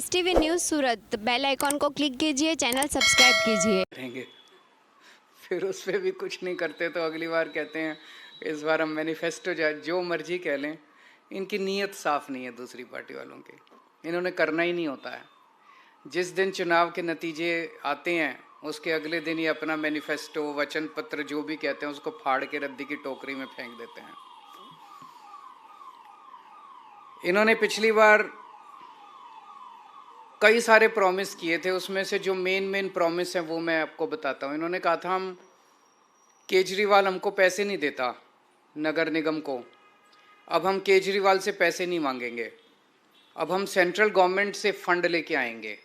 STV news सूरत, bell icon को click कीजिए, channel subscribe कीजिए। करेंगे। फिर उस पर भी कुछ नहीं करते तो अगली बार कहते हैं इस बार हम मैनिफेस्टो जो मर्जी कह लें, इनकी नीयत साफ नहीं है दूसरी पार्टी वालों की। इन्होंने करना ही नहीं होता है। जिस दिन चुनाव के नतीजे आते हैं उसके अगले दिन ही अपना मैनिफेस्टो, वचन पत्र जो भी कहते हैं उसको फाड़ के रद्दी की टोकरी में फेंक देते हैं। इन्होंने पिछली बार कई सारे प्रॉमिस किए थे, उसमें से जो मेन प्रॉमिस हैं वो मैं आपको बताता हूँ। इन्होंने कहा था हम केजरीवाल हमको पैसे नहीं देता नगर निगम को, अब हम केजरीवाल से पैसे नहीं मांगेंगे, अब हम सेंट्रल गवर्नमेंट से फंड लेके आएंगे।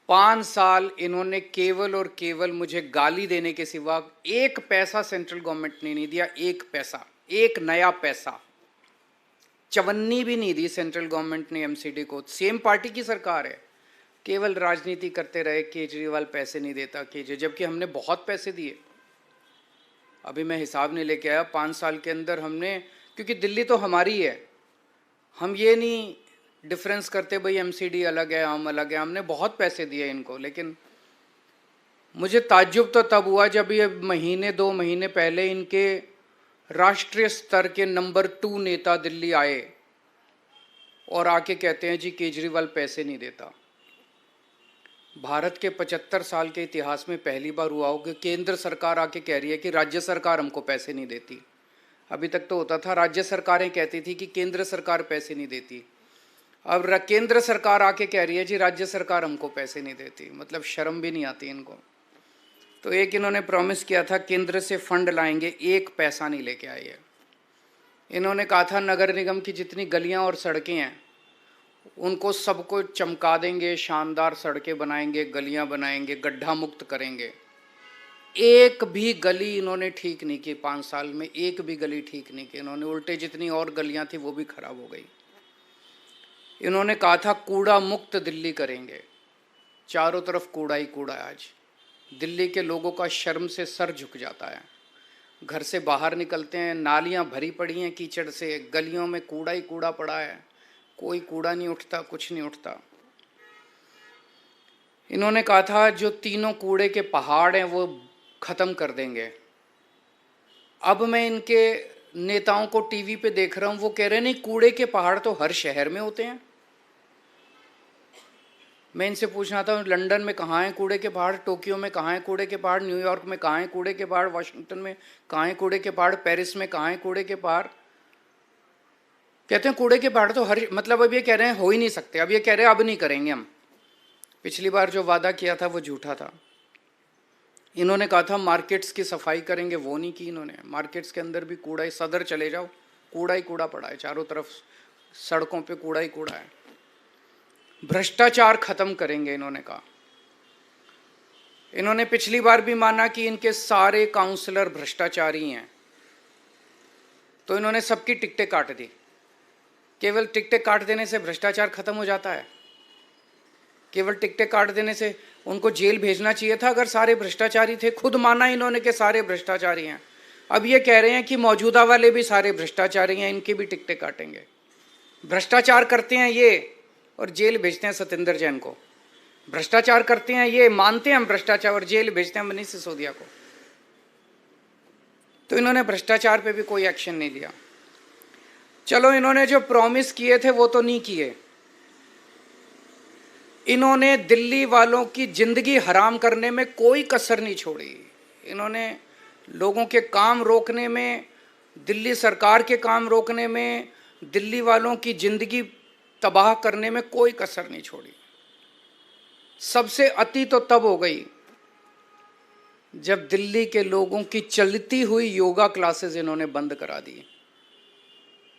5 साल इन्होंने केवल और केवल मुझे गाली देने के सिवा एक पैसा सेंट्रल गवर्नमेंट ने नहीं दिया। एक पैसा, एक नया पैसा, चवन्नी भी नहीं दी सेंट्रल गवर्नमेंट ने एमसीडी को। सेम पार्टी की सरकार है, केवल राजनीति करते रहे, केजरीवाल पैसे नहीं देता जबकि हमने बहुत पैसे दिए। अभी मैं हिसाब नहीं लेके आया, 5 साल के अंदर हमने, क्योंकि दिल्ली तो हमारी है, हम ये नहीं डिफरेंस करते भाई एमसीडी अलग है हम अलग है, हमने बहुत पैसे दिए इनको। लेकिन मुझे ताज्जुब तो तब हुआ जब ये महीने 2 महीने पहले इनके राष्ट्रीय स्तर के नंबर 2 नेता दिल्ली आए और आके कहते हैं जी केजरीवाल पैसे नहीं देता। भारत के 75 साल के इतिहास में पहली बार हुआ हो कि केंद्र सरकार आके कह रही है कि राज्य सरकार हमको पैसे नहीं देती। अभी तक तो होता था राज्य सरकारें कहती थी कि केंद्र सरकार पैसे नहीं देती, अब केंद्र सरकार आके कह रही है जी राज्य सरकार हमको पैसे नहीं देती। मतलब शर्म भी नहीं आती इनको। तो एक इन्होंने प्रॉमिस किया था केंद्र से फंड लाएंगे, एक पैसा नहीं लेके आए हैं। इन्होंने कहा था नगर निगम की जितनी गलियां और सड़कें हैं उनको सबको चमका देंगे, शानदार सड़कें बनाएंगे, गलियां बनाएंगे, गड्ढा मुक्त करेंगे। एक भी गली इन्होंने ठीक नहीं की 5 साल में, एक भी गली ठीक नहीं की इन्होंने। उल्टे जितनी और गलियां थी वो भी खराब हो गई। इन्होंने कहा था कूड़ा मुक्त दिल्ली करेंगे, चारों तरफ कूड़ा ही कूड़ा है। आज दिल्ली के लोगों का शर्म से सर झुक जाता है। घर से बाहर निकलते हैं, नालियां भरी पड़ी हैं कीचड़ से, गलियों में कूड़ा ही कूड़ा पड़ा है, कोई कूड़ा नहीं उठता, कुछ नहीं उठता। इन्होंने कहा था जो 3 कूड़े के पहाड़ हैं वो ख़त्म कर देंगे। अब मैं इनके नेताओं को टीवी पे देख रहा हूँ, वो कह रहे हैं नहीं कूड़े के पहाड़ तो हर शहर में होते हैं। मैं इनसे पूछना था लंदन में कहाँ हैं कूड़े के पहाड़, टोक्यो में कहाँ हैं कूड़े के पहाड़, न्यूयॉर्क में कहाँ हैं कूड़े के पहाड़, वाशिंगटन में कहाँ हैं कूड़े के पहाड़, पेरिस में कहाँ हैं कूड़े के पहाड़। कहते हैं कूड़े के पहाड़ तो हर, मतलब अब ये कह रहे हैं हो ही नहीं सकते, अब ये कह रहे हैं अब नहीं करेंगे हम। पिछली बार जो वादा किया था वो झूठा था। इन्होंने कहा था मार्केट्स की सफाई करेंगे, वो नहीं की इन्होंने। मार्केट्स के अंदर भी कूड़ा ही, सदर चले जाओ कूड़ा ही कूड़ा पड़ा है, चारों तरफ सड़कों पे कूड़ा ही कूड़ा है। भ्रष्टाचार खत्म करेंगे इन्होंने कहा। इन्होंने पिछली बार भी माना कि इनके सारे काउंसलर भ्रष्टाचारी हैं, तो इन्होंने सबकी टिकटें काट दी। केवल टिकटें काट देने से भ्रष्टाचार खत्म हो जाता है? केवल टिकटें काट देने से उनको जेल भेजना चाहिए था अगर सारे भ्रष्टाचारी थे। खुद माना इन्होंने कि सारे भ्रष्टाचारी हैं, अब ये कह रहे हैं कि मौजूदा वाले भी सारे भ्रष्टाचारी हैं, इनकी भी टिकटें काटेंगे। भ्रष्टाचार करते हैं ये और जेल भेजते हैं सत्येंद्र जैन को। भ्रष्टाचार करते हैं ये, मानते हैं हम भ्रष्टाचार, और जेल भेजते हैं मनीष सिसोदिया को। तो इन्होंने भ्रष्टाचार पे भी कोई एक्शन नहीं लिया। चलो इन्होंने जो प्रॉमिस किए थे वो तो नहीं किए। इन्होंने दिल्ली वालों की जिंदगी हराम करने में कोई कसर नहीं छोड़ी। इन्होंने लोगों के काम रोकने में, दिल्ली सरकार के काम रोकने में, दिल्ली वालों की जिंदगी तबाह करने में कोई कसर नहीं छोड़ी। सबसे अति तो तब हो गई जब दिल्ली के लोगों की चलती हुई योगा क्लासेस इन्होंने बंद करा दी।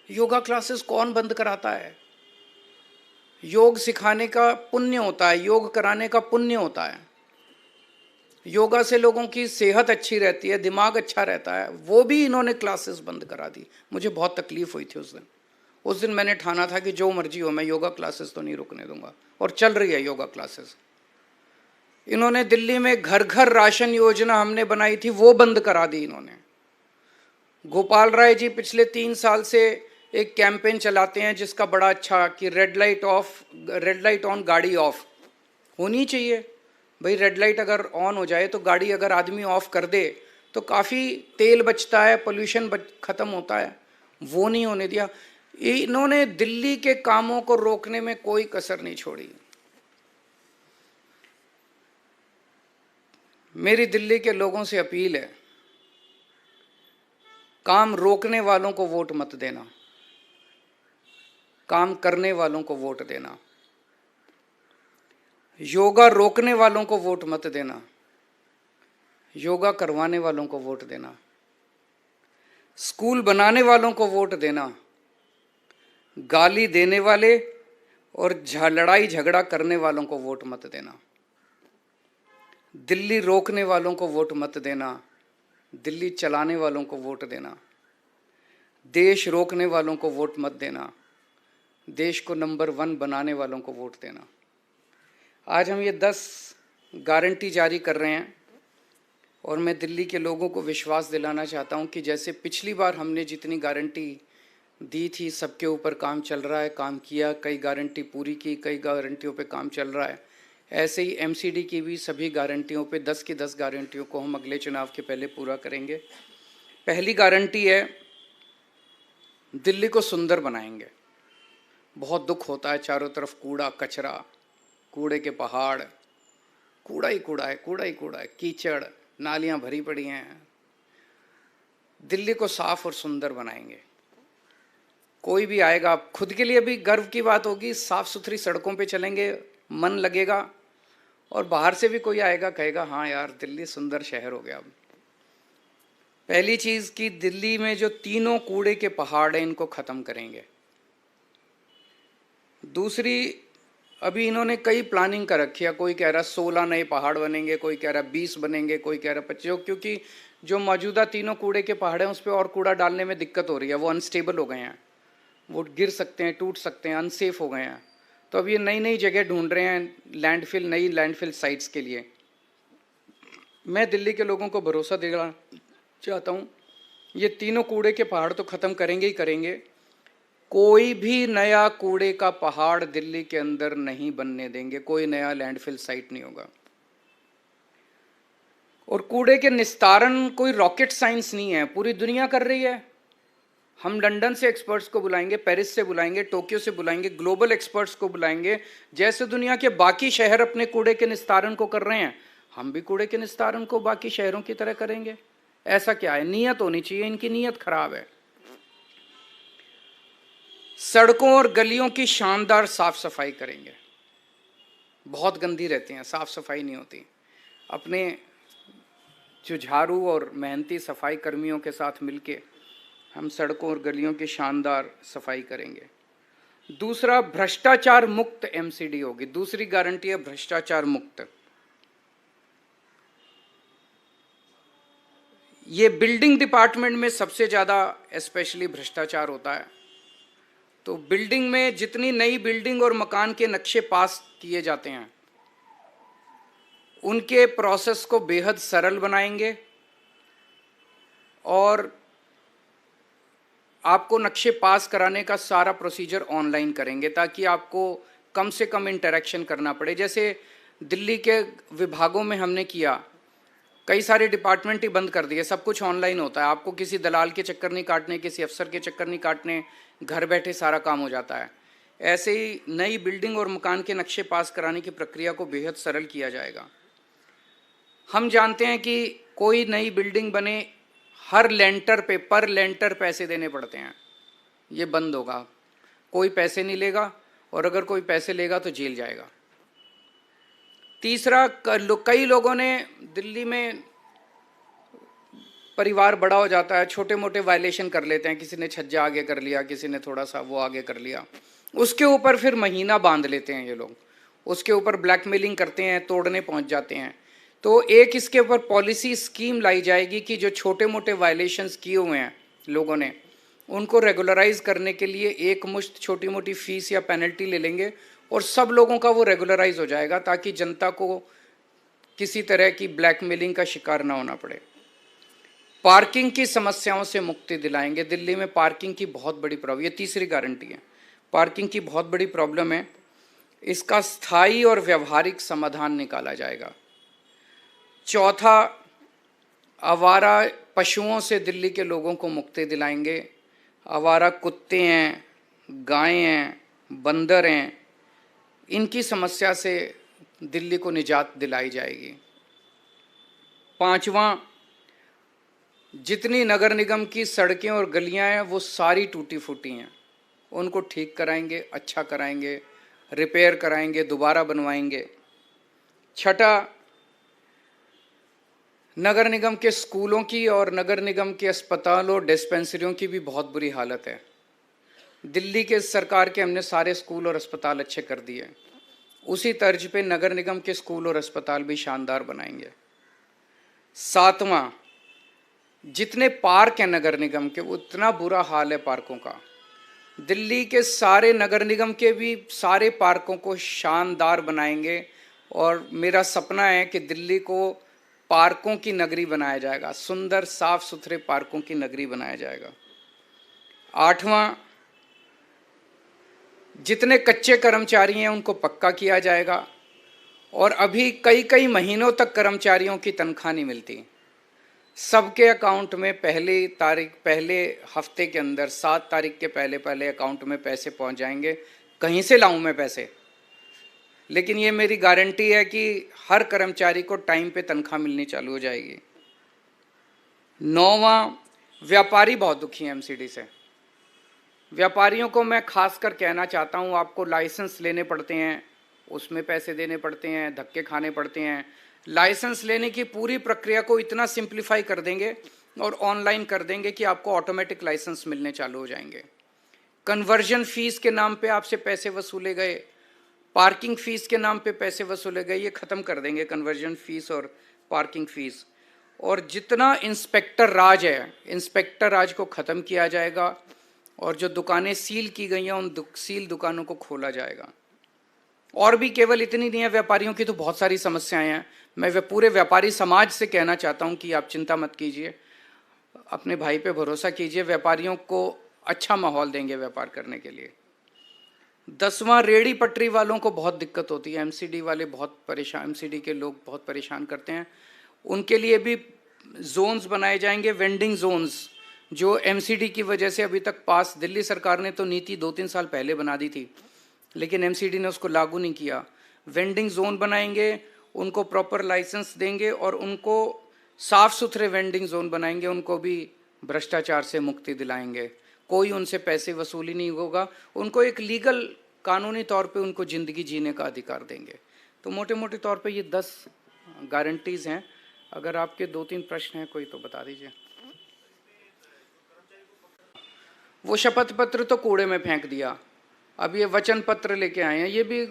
योगा क्लासेस कौन बंद कराता है? योग सिखाने का पुण्य होता है, योग कराने का पुण्य होता है। योगा से लोगों की सेहत अच्छी रहती है, दिमाग अच्छा रहता है, वो भी इन्होंने क्लासेस बंद करा दी। मुझे बहुत तकलीफ हुई थी उस दिन मैंने ठाना था कि जो मर्जी हो मैं योगा क्लासेस तो नहीं रुकने दूंगा, और चल रही है योगा क्लासेस। इन्होंने दिल्ली में घर घर राशन योजना हमने बनाई थी वो बंद करा दी इन्होंने। गोपाल राय जी पिछले 3 साल से एक कैंपेन चलाते हैं जिसका बड़ा अच्छा कि रेड लाइट ऑन गाड़ी ऑफ होनी चाहिए। भाई रेड लाइट अगर ऑन हो जाए तो गाड़ी अगर आदमी ऑफ कर दे तो काफ़ी तेल बचता है, पोल्यूशन खत्म होता है, वो नहीं होने दिया। इन्होंने दिल्ली के कामों को रोकने में कोई कसर नहीं छोड़ी। मेरी दिल्ली के लोगों से अपील है, काम रोकने वालों को वोट मत देना, काम करने वालों को वोट देना। योगा रोकने वालों को वोट मत देना, योगा करवाने वालों को वोट देना। स्कूल बनाने वालों को वोट देना, गाली देने वाले और लड़ाई झगड़ा करने वालों को वोट मत देना। दिल्ली रोकने वालों को वोट मत देना, दिल्ली चलाने वालों को वोट देना। देश रोकने वालों को वोट मत देना, देश को नंबर 1 बनाने वालों को वोट देना। आज हम ये 10 गारंटी जारी कर रहे हैं और मैं दिल्ली के लोगों को विश्वास दिलाना चाहता हूं कि जैसे पिछली बार हमने जितनी गारंटी दी थी सबके ऊपर काम चल रहा है, काम किया, कई गारंटी पूरी की, कई गारंटियों पे काम चल रहा है। ऐसे ही एमसीडी की भी सभी गारंटियों पे 10 की 10 गारंटियों को हम अगले चुनाव के पहले पूरा करेंगे। पहली गारंटी है, दिल्ली को सुंदर बनाएंगे। बहुत दुख होता है, चारों तरफ कूड़ा कचरा, कूड़े के पहाड़, कूड़ा ही कूड़ा है, कूड़ा ही कूड़ा है, कीचड़, नालियां भरी पड़ी हैं। दिल्ली को साफ और सुंदर बनाएंगे। कोई भी आएगा, खुद के लिए भी गर्व की बात होगी, साफ सुथरी सड़कों पे चलेंगे, मन लगेगा, और बाहर से भी कोई आएगा कहेगा हाँ यार दिल्ली सुंदर शहर हो गया। अब पहली चीज कि दिल्ली में जो तीनों कूड़े के पहाड़ हैं इनको खत्म करेंगे। दूसरी, अभी इन्होंने कई प्लानिंग कर रखी है, कोई कह रहा 16 नए पहाड़ बनेंगे, कोई कह रहा 20 बनेंगे, कोई कह रहा 25, क्योंकि जो मौजूदा तीनों कूड़े के पहाड़ हैं उस पर और कूड़ा डालने में दिक्कत हो रही है, वो अनस्टेबल हो गए हैं, वो गिर सकते हैं, टूट सकते हैं, अनसेफ हो गए हैं। तो अब ये नई नई जगह ढूंढ रहे हैं लैंडफिल, नई लैंडफिल साइट्स के लिए। मैं दिल्ली के लोगों को भरोसा दिलाना चाहता हूँ, ये तीनों कूड़े के पहाड़ तो ख़त्म करेंगे ही करेंगे, कोई भी नया कूड़े का पहाड़ दिल्ली के अंदर नहीं बनने देंगे, कोई नया लैंडफिल साइट नहीं होगा। और कूड़े के निस्तारण कोई रॉकेट साइंस नहीं है, पूरी दुनिया कर रही है। हम लंदन से एक्सपर्ट्स को बुलाएंगे, पेरिस से बुलाएंगे, टोक्यो से बुलाएंगे, ग्लोबल एक्सपर्ट्स को बुलाएंगे। जैसे दुनिया के बाकी शहर अपने कूड़े के निस्तारण को कर रहे हैं, हम भी कूड़े के निस्तारण को बाकी शहरों की तरह करेंगे। ऐसा क्या है, नीयत होनी चाहिए, इनकी नीयत खराब है। सड़कों और गलियों की शानदार साफ सफाई करेंगे, बहुत गंदी रहती हैं, साफ सफाई नहीं होती। अपने जो झाड़ू और मेहनती सफाई कर्मियों के साथ मिलके हम सड़कों और गलियों की शानदार सफाई करेंगे। दूसरा, भ्रष्टाचार मुक्त एमसीडी होगी। दूसरी गारंटी है भ्रष्टाचार मुक्त। ये बिल्डिंग डिपार्टमेंट में सबसे ज़्यादा स्पेशली भ्रष्टाचार होता है। तो बिल्डिंग में जितनी नई बिल्डिंग और मकान के नक्शे पास किए जाते हैं उनके प्रोसेस को बेहद सरल बनाएंगे और आपको नक्शे पास कराने का सारा प्रोसीजर ऑनलाइन करेंगे ताकि आपको कम से कम इंटरेक्शन करना पड़े। जैसे दिल्ली के विभागों में हमने किया, कई सारे डिपार्टमेंट ही बंद कर दिए, सब कुछ ऑनलाइन होता है, आपको किसी दलाल के चक्कर नहीं काटने, किसी अफसर के चक्कर नहीं काटने, घर बैठे सारा काम हो जाता है। ऐसे ही नई बिल्डिंग और मकान के नक्शे पास कराने की प्रक्रिया को बेहद सरल किया जाएगा। हम जानते हैं कि कोई नई बिल्डिंग बने हर लेंटर पे पर लेंटर पैसे देने पड़ते हैं, ये बंद होगा, कोई पैसे नहीं लेगा और अगर कोई पैसे लेगा तो जेल जाएगा। तीसरा, कई लोगों ने दिल्ली में परिवार बड़ा हो जाता है, छोटे मोटे वायलेशन कर लेते हैं, किसी ने छज्जा आगे कर लिया, किसी ने थोड़ा सा वो आगे कर लिया, उसके ऊपर फिर महीना बांध लेते हैं ये लोग, उसके ऊपर ब्लैकमेलिंग करते हैं, तोड़ने पहुंच जाते हैं। तो एक इसके ऊपर पॉलिसी स्कीम लाई जाएगी कि जो छोटे मोटे वायलेशंस किए हुए हैं लोगों ने उनको रेगुलराइज करने के लिए एक मुश्त छोटी मोटी फीस या पेनल्टी ले लेंगे और सब लोगों का वो रेगुलराइज हो जाएगा ताकि जनता को किसी तरह की ब्लैकमेलिंग का शिकार ना होना पड़े। पार्किंग की समस्याओं से मुक्ति दिलाएंगे। दिल्ली में पार्किंग की बहुत बड़ी प्रॉब्लम, ये तीसरी गारंटी है, पार्किंग की बहुत बड़ी प्रॉब्लम है, इसका स्थायी और व्यवहारिक समाधान निकाला जाएगा। चौथा, आवारा पशुओं से दिल्ली के लोगों को मुक्ति दिलाएंगे। आवारा कुत्ते हैं, गायें हैं, बंदर हैं, इनकी समस्या से दिल्ली को निजात दिलाई जाएगी। पांचवा, जितनी नगर निगम की सड़कें और गलियां हैं वो सारी टूटी फूटी हैं, उनको ठीक कराएंगे, अच्छा कराएंगे, रिपेयर कराएंगे, दोबारा बनवाएंगे। छठा, नगर निगम के स्कूलों की और नगर निगम के अस्पतालों, डिस्पेंसरियों की भी बहुत बुरी हालत है। दिल्ली के सरकार के हमने सारे स्कूल और अस्पताल अच्छे कर दिए, उसी तर्ज पे नगर निगम के स्कूल और अस्पताल भी शानदार बनाएंगे। सातवां, जितने पार्क हैं नगर निगम के, उतना बुरा हाल है पार्कों का। दिल्ली के सारे नगर निगम के भी सारे पार्कों को शानदार बनाएंगे और मेरा सपना है कि दिल्ली को पार्कों की नगरी बनाया जाएगा, सुंदर साफ सुथरे पार्कों की नगरी बनाया जाएगा। आठवां, जितने कच्चे कर्मचारी हैं उनको पक्का किया जाएगा और अभी कई कई महीनों तक कर्मचारियों की तनख्वाह नहीं मिलती, सबके अकाउंट में पहले हफ्ते के अंदर 7 तारीख के पहले अकाउंट में पैसे पहुंच जाएंगे। कहीं से लाऊं मैं पैसे, लेकिन ये मेरी गारंटी है कि हर कर्मचारी को टाइम पे तनख्वाह मिलनी चालू हो जाएगी। 9वां, व्यापारी बहुत दुखी हैं एमसीडी से। व्यापारियों को मैं खासकर कहना चाहता हूँ, आपको लाइसेंस लेने पड़ते हैं, उसमें पैसे देने पड़ते हैं, धक्के खाने पड़ते हैं। लाइसेंस लेने की पूरी प्रक्रिया को इतना सिंप्लीफाई कर देंगे और ऑनलाइन कर देंगे कि आपको ऑटोमेटिक लाइसेंस मिलने चालू हो जाएंगे। कन्वर्जन फीस के नाम पे आपसे पैसे वसूले गए, पार्किंग फीस के नाम पे पैसे वसूले गए, ये ख़त्म कर देंगे कन्वर्जन फीस और पार्किंग फीस। और जितना इंस्पेक्टर राज है, इंस्पेक्टर राज को ख़त्म किया जाएगा और जो दुकानें सील की गई हैं उन सील दुकानों को खोला जाएगा। और भी केवल इतनी नहीं है, व्यापारियों की तो बहुत सारी समस्याएं हैं। मैं पूरे व्यापारी समाज से कहना चाहता हूं कि आप चिंता मत कीजिए, अपने भाई पे भरोसा कीजिए, व्यापारियों को अच्छा माहौल देंगे व्यापार करने के लिए। 10वां, रेहड़ी पटरी वालों को बहुत दिक्कत होती है, एमसीडी वाले बहुत परेशान, एमसीडी के लोग बहुत परेशान करते हैं, उनके लिए भी जोन्स बनाए जाएंगे, वेंडिंग जोन्स, जो एमसीडी की वजह से अभी तक पास, दिल्ली सरकार ने तो नीति 2-3 साल पहले बना दी थी लेकिन एमसीडी ने उसको लागू नहीं किया। वेंडिंग जोन बनाएंगे, उनको प्रॉपर लाइसेंस देंगे और उनको साफ सुथरे वेंडिंग जोन बनाएंगे, उनको भी भ्रष्टाचार से मुक्ति दिलाएंगे, कोई उनसे पैसे वसूली नहीं होगा, उनको एक लीगल कानूनी तौर पे उनको ज़िंदगी जीने का अधिकार देंगे। तो मोटे मोटे तौर पे ये 10 गारंटीज़ हैं। अगर आपके 2-3 प्रश्न हैं कोई तो बता दीजिए। वो शपथ पत्र तो कूड़े में फेंक दिया, अब ये वचन पत्र लेके आए हैं, ये भी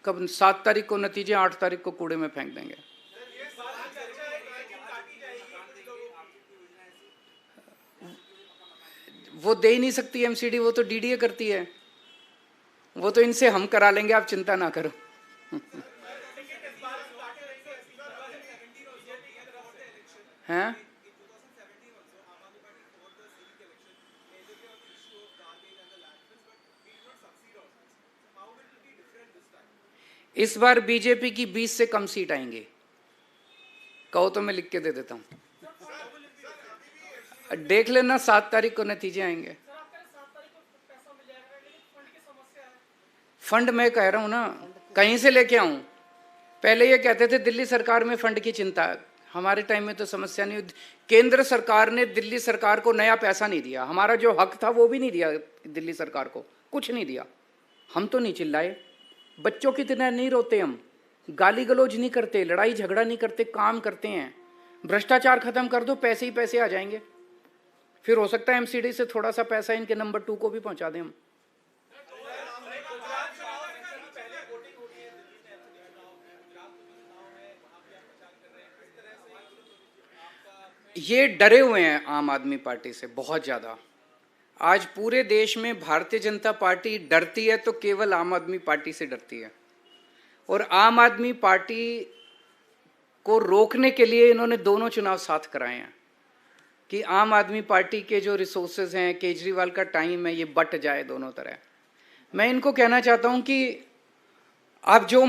कब 7 तारीख को नतीजे, 8 तारीख को कूड़े में फेंक देंगे। वो दे ही नहीं सकती एमसीडी, वो तो डीडीए करती है, वो तो इनसे हम करा लेंगे, आप चिंता ना करो। हैं? इस बार बीजेपी की 20 से कम सीट आएंगी, कहो तो मैं लिख के दे देता हूं, देख लेना 7 तारीख को नतीजे आएंगे। फंड मैं कह रहा हूं ना, कहीं से लेके आऊं? पहले ये कहते थे दिल्ली सरकार में फंड की चिंता है, हमारे टाइम में तो समस्या नहीं। केंद्र सरकार ने दिल्ली सरकार को नया पैसा नहीं दिया, हमारा जो हक था वो भी नहीं दिया दिल्ली सरकार को, कुछ नहीं दिया। हम तो नहीं चिल्लाए, बच्चों की तरह नहीं रोते, हम गाली गलौज नहीं करते, लड़ाई झगड़ा नहीं करते, काम करते हैं। भ्रष्टाचार खत्म कर दो, पैसे ही पैसे आ जाएंगे, फिर हो सकता है एमसीडी से थोड़ा सा पैसा इनके नंबर 2 को भी पहुंचा दें हम। ये डरे हुए हैं आम आदमी पार्टी से बहुत ज्यादा। आज पूरे देश में भारतीय जनता पार्टी डरती है तो केवल आम आदमी पार्टी से डरती है, और आम आदमी पार्टी को रोकने के लिए इन्होंने दोनों चुनाव साथ कराए हैं। कि आम आदमी पार्टी के जो रिसोर्सेज हैं, केजरीवाल का टाइम है, ये बट जाए दोनों तरह। मैं इनको कहना चाहता हूं कि आप जो